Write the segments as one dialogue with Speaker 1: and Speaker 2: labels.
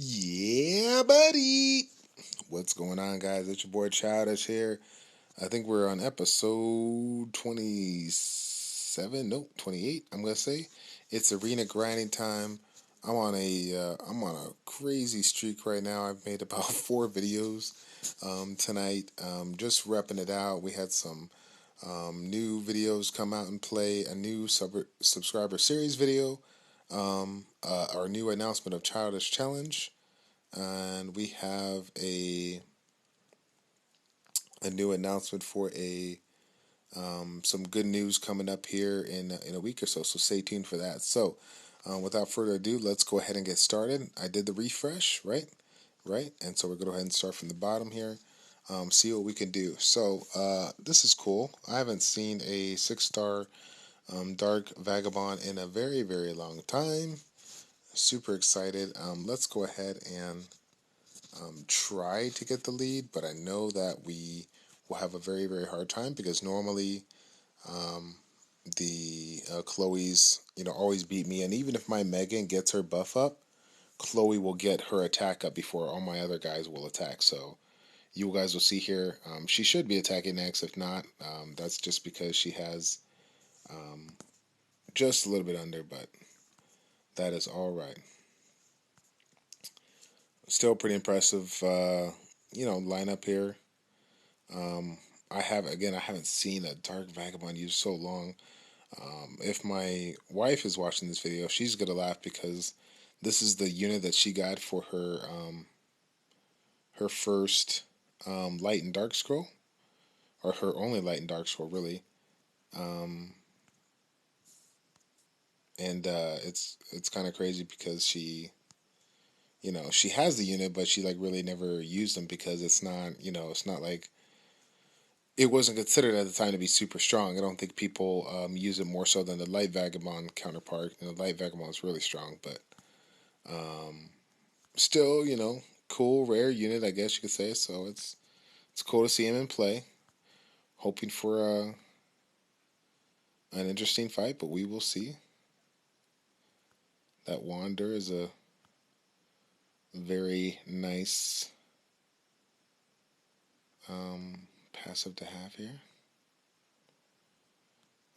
Speaker 1: Yeah, buddy. What's going on, guys? It's your boy Childish here. I think we're on episode 27. Nope, 28. I'm gonna say it's arena grinding time. I'm on a crazy streak right now. I've made about 4 videos tonight. Just repping it out. We had some new videos come out and play a new subscriber series video. Our new announcement of Childish Challenge, and we have a new announcement for a some good news coming up here in a week or so. So stay tuned for that. So without further ado, let's go ahead and get started. I did the refresh, right, and so we're going to go ahead and start from the bottom here. See what we can do. So this is cool. I haven't seen a 6-star Dark Vagabond in a very, very long time. Super excited. Let's go ahead and try to get the lead, but I know that we will have a very, very hard time because normally the Chloe's, always beat me. And even if my Megan gets her buff up, Chloe will get her attack up before all my other guys will attack. So you guys will see here, she should be attacking next. If not, that's just because she has just a little bit under, but that is all right. Still pretty impressive, lineup here. I haven't seen a Dark Vagabond used so long. If my wife is watching this video, she's gonna laugh because this is the unit that she got for her first light and dark scroll, or her only light and dark scroll, really. Um, and it's kind of crazy because she has the unit, but she like really never used them because it's not like it wasn't considered at the time to be super strong. I don't think people use it more so than the light vagabond counterpart. The light vagabond is really strong, but um, still, cool, rare unit, I guess you could say. So it's cool to see him in play. Hoping for an interesting fight, but we will see. That Wander is a very nice passive to have here.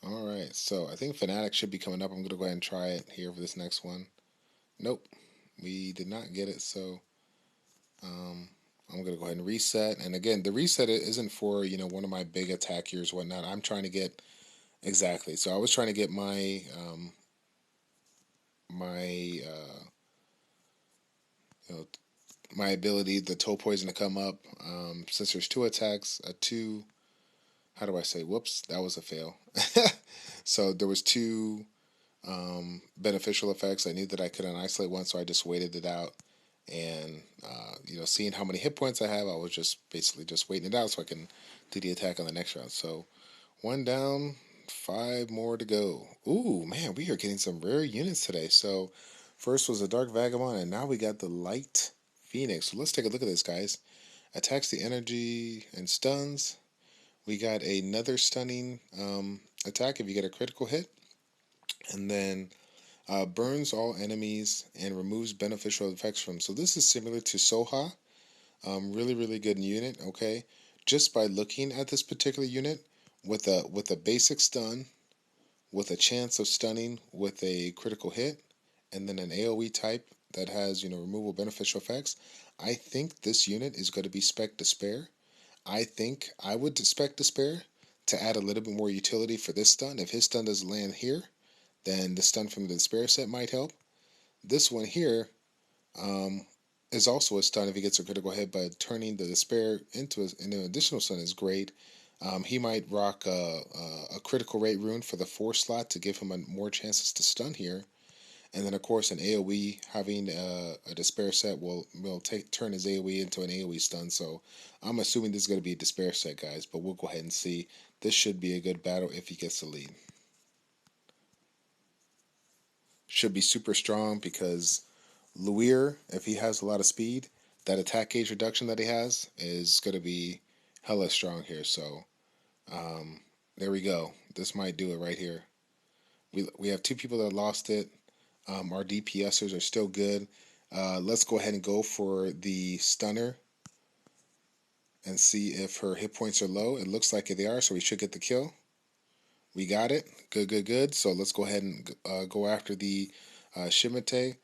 Speaker 1: All right, so I think Fnatic should be coming up. I'm going to go ahead and try it here for this next one. Nope, we did not get it, so um, I'm going to go ahead and reset. And again, the reset isn't for, one of my big attack years, whatnot. I'm trying to get, exactly. So I was trying to get my you know, my ability, the toe poison to come up. Since there's 2 attacks, how do I say, whoops, that was a fail. So there was 2 beneficial effects. I knew that I couldn't isolate one, so I just waited it out. And seeing how many hit points I have, I was just basically just waiting it out so I can do the attack on the next round. So 1 down, 5 more to go. Ooh, man, we are getting some rare units today. So first was a Dark Vagabond, and now we got the Light Phoenix. So let's take a look at this, guys. Attacks the energy and stuns. We got another stunning attack if you get a critical hit. And then burns all enemies and removes beneficial effects from. So this is similar to Soha. Really, really good unit. Okay, just by looking at this particular unit with a basic stun, with a chance of stunning with a critical hit, and then an AOE type that has removal beneficial effects. I think this unit is going to be Spec Despair. I think I would Spec Despair to add a little bit more utility for this stun. If his stun doesn't land here, then the stun from the Despair set might help. This one here um, is also a stun if he gets a critical hit, but turning the Despair into an additional stun is great. He might rock a critical rate rune for the 4 slot to give him more chances to stun here. And then, of course, an AoE, having a Despair set will turn his AoE into an AoE stun. So I'm assuming this is going to be a Despair set, guys, but we'll go ahead and see. This should be a good battle if he gets the lead. Should be super strong because Luir, if he has a lot of speed, that attack gauge reduction that he has is going to be hella strong here. So there we go. This might do it right here. We have 2 people that lost it. Our DPSers are still good. Let's go ahead and go for the stunner and see if her hit points are low. It looks like they are, so we should get the kill. We got it. Good, good, good. So let's go ahead and go after the Shimate.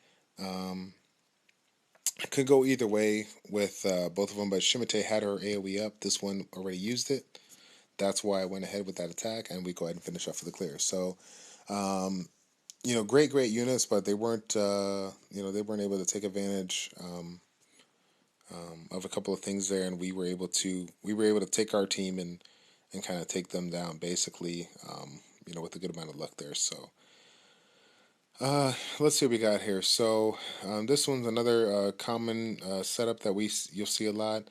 Speaker 1: Could go either way with both of them, but Shimate had her AoE up. This one already used it. That's why I went ahead with that attack, and we go ahead and finish off for the clear. So, great, great units, but they weren't, they weren't able to take advantage of a couple of things there, and we were able to take our team and kind of take them down, basically, with a good amount of luck there. So, let's see what we got here. So, this one's another common setup that you'll see a lot.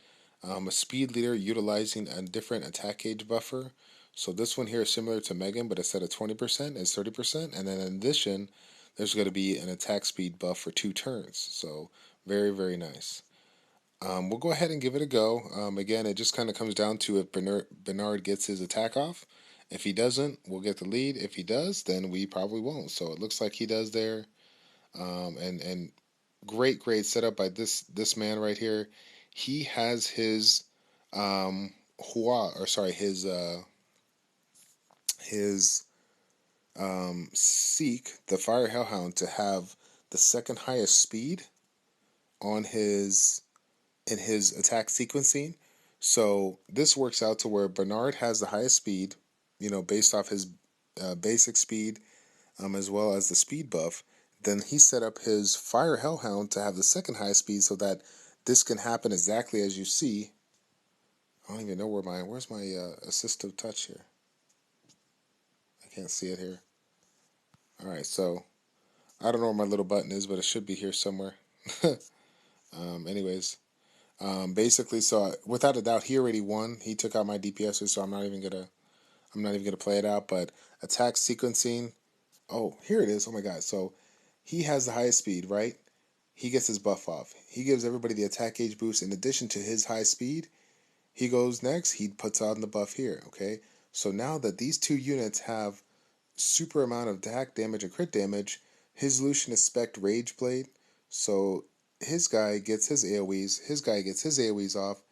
Speaker 1: A speed leader utilizing a different attack gauge buffer. So this one here is similar to Megan, but instead of 20%, it's 30%. And then in addition, there's going to be an attack speed buff for 2 turns. So very, very nice. We'll go ahead and give it a go. Again, it just kind of comes down to if Bernard gets his attack off. If he doesn't, we'll get the lead. If he does, then we probably won't. So it looks like he does there. And great, great setup by this man right here. He has his his Seek, the Fire Hellhound, to have the second highest speed on in his attack sequencing. So this works out to where Bernard has the highest speed, based off his basic speed, as well as the speed buff. Then he set up his Fire Hellhound to have the second highest speed, so that this can happen exactly as you see. I don't even know where's my assistive touch here. I can't see it here. All right, so I don't know where my little button is, but it should be here somewhere. Anyways, basically, so without a doubt, he already won. He took out my DPSers, so I'm not even gonna play it out. But attack sequencing. Oh, here it is. Oh my God. So he has the highest speed, right? He gets his buff off. He gives everybody the attack gauge boost in addition to his high speed. He goes next. He puts on the buff here. Okay. So now that these 2 units have super amount of attack damage and crit damage, his Lucian is spec Rage Blade. So his guy gets his AoEs. His guy gets his AoEs off.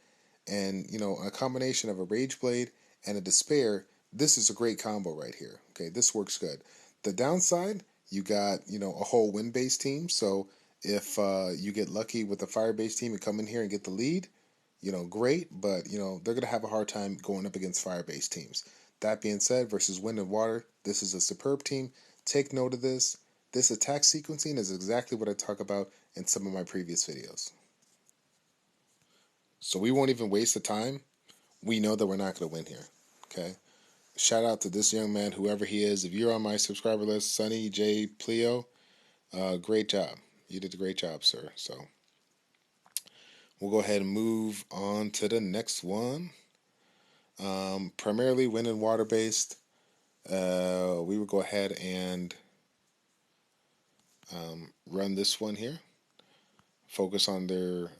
Speaker 1: And, a combination of a Rage Blade and a Despair, this is a great combo right here. Okay, this works good. The downside, you got, a whole wind-based team. So if you get lucky with the fire-based team and come in here and get the lead, great. But, they're going to have a hard time going up against fire-based teams. That being said, versus wind and water, this is a superb team. Take note of this. This attack sequencing is exactly what I talk about in some of my previous videos. So we won't even waste the time. We know that we're not going to win here. Okay? Shout out to this young man, whoever he is. If you're on my subscriber list, Sonny J. Pleo, great job. You did a great job, sir. So we'll go ahead and move on to the next one. Primarily wind and water based. We will go ahead and run this one here. Focus on their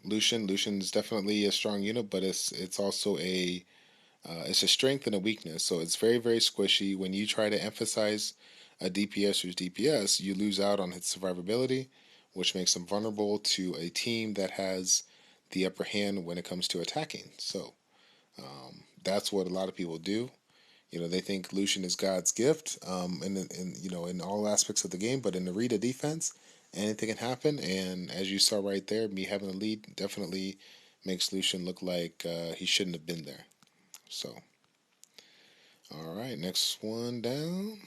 Speaker 1: Lucian. Lucian is definitely a strong unit, but it's also it's a strength and a weakness. So it's very, very squishy. When you try to emphasize a DPSer's DPS, you lose out on its survivability, which makes them vulnerable to a team that has the upper hand when it comes to attacking. So that's what a lot of people do. They think Lucian is God's gift, in all aspects of the game. But in the Rita defense, anything can happen. And as you saw right there, me having a lead definitely makes Lucian look like he shouldn't have been there. So, all right, next one down.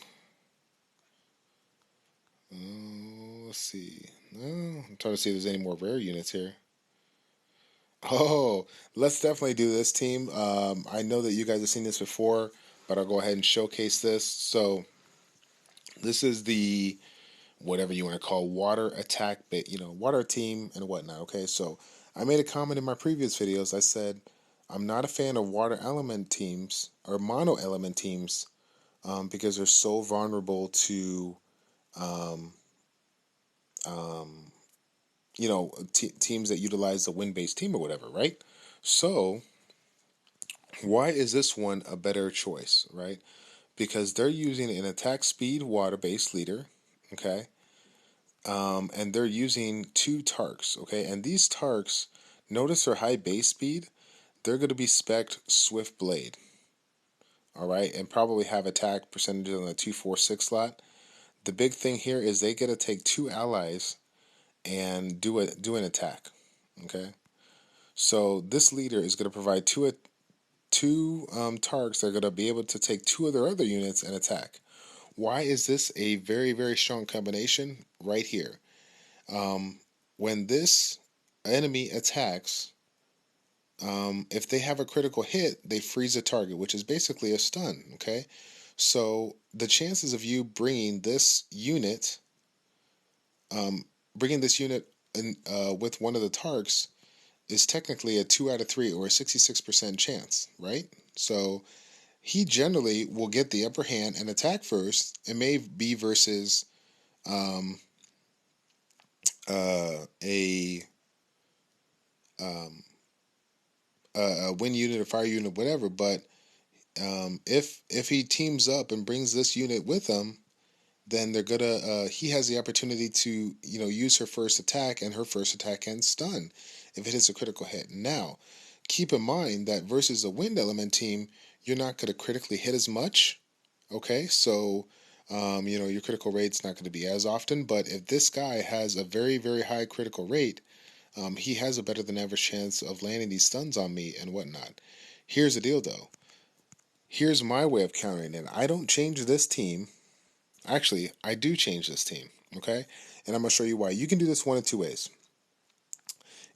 Speaker 1: Let's see. I'm trying to see if there's any more rare units here. Oh, let's definitely do this, team. I know that you guys have seen this before, but I'll go ahead and showcase this. So this is the whatever you want to call water attack, water team and whatnot. Okay, so I made a comment in my previous videos. I said I'm not a fan of water element teams or mono element teams because they're so vulnerable to teams that utilize the wind-based team or whatever, right? So why is this one a better choice, right? Because they're using an attack speed water-based leader, okay? and they're using 2 Tarks, okay? And these Tarks, notice their high base speed. They're going to be spec'd Swift Blade, all right? And probably have attack percentages on the 2-4-6 slot. The big thing here is they get to take 2 allies and do an attack, okay? So this leader is going to provide two Tarks that are going to be able to take 2 of their other units and attack. Why is this a very, very strong combination? Right here. When this enemy attacks, if they have a critical hit, they freeze a target, which is basically a stun, okay? So the chances of you bringing this unit in, with one of the Tarks is technically a 2 out of 3 or a 66% chance, right? So he generally will get the upper hand and attack first. It may be versus um, a wind unit or fire unit, whatever. But if he teams up and brings this unit with him, then they're gonna. He has the opportunity to use her first attack, and her first attack can stun if it hits a critical hit. Now, keep in mind that versus a wind element team, you're not gonna critically hit as much. Okay, so your critical rate's not going to be as often. But if this guy has a very, very high critical rate, he has a better than average chance of landing these stuns on me and whatnot. Here's the deal, though. Here's my way of countering it. I don't change this team. Actually, I do change this team. Okay, and I'm gonna show you why. You can do this one of 2 ways.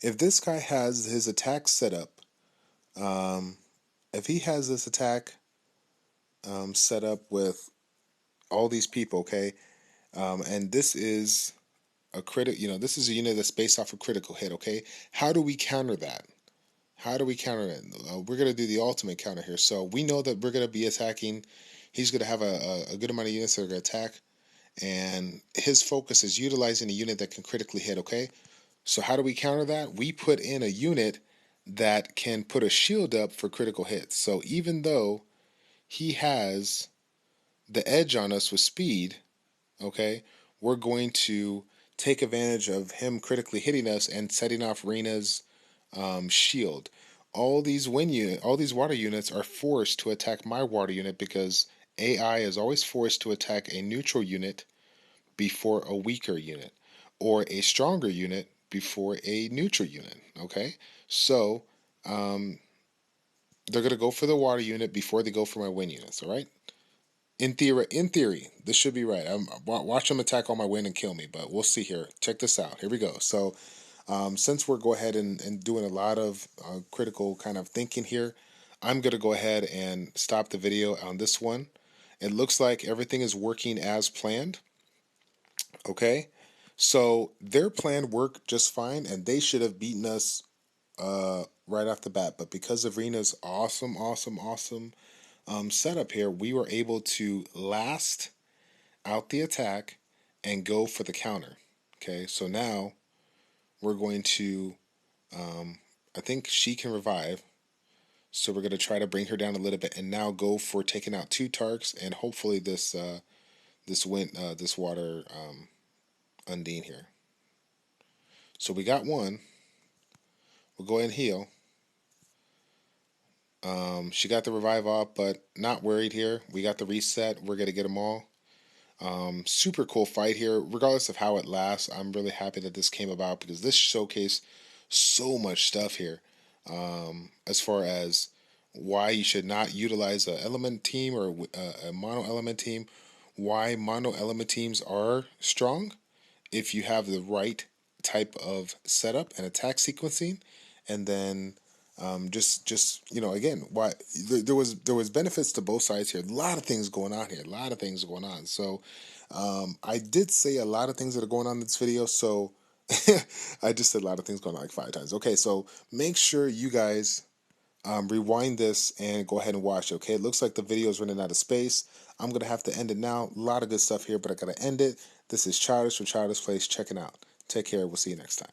Speaker 1: If this guy has his attack set up, if he has this attack set up with all these people, okay, and this is this is a unit that's based off a critical hit, okay? How do we counter that? How do we counter it? We're going to do the ultimate counter here. So we know that we're going to be attacking. He's going to have a good amount of units that are going to attack. And his focus is utilizing a unit that can critically hit, okay? So how do we counter that? We put in a unit that can put a shield up for critical hits. So even though he has the edge on us with speed, okay, we're going to take advantage of him critically hitting us and setting off Reina's shield. All these water units are forced to attack my water unit because AI is always forced to attack a neutral unit before a weaker unit, or a stronger unit before a neutral unit. Okay, so they're gonna go for the water unit before they go for my wind units. All right. In theory, this should be right. Watch them attack all my wind and kill me, but we'll see here. Check this out. Here we go. So, since we're go ahead and doing a lot of critical kind of thinking here, I'm going to go ahead and stop the video on this one. It looks like everything is working as planned. Okay, so their plan worked just fine, and they should have beaten us right off the bat. But because of Rena's awesome setup here, we were able to last out the attack and go for the counter. Okay, so now we're going to, I think she can revive. So we're going to try to bring her down a little bit and now go for taking out 2 Tarks and hopefully this water Undine here. So we got one. We'll go ahead and heal. She got the revive off, but not worried here. We got the reset. We're going to get them all. Super cool fight here. Regardless of how it lasts, I'm really happy that this came about because this showcased so much stuff here. As far as why you should not utilize an element team or a mono element team, why mono element teams are strong if you have the right type of setup and attack sequencing, and then again, why there was benefits to both sides here. A lot of things going on here. A lot of things going on. So I did say a lot of things that are going on in this video. So I just said a lot of things going on like 5 times. Okay, so make sure you guys rewind this and go ahead and watch it. Okay, it looks like the video is running out of space. I'm gonna have to end it now. A lot of good stuff here, but I gotta end it. This is Childish from ChildishPlays checking out. Take care. We'll see you next time.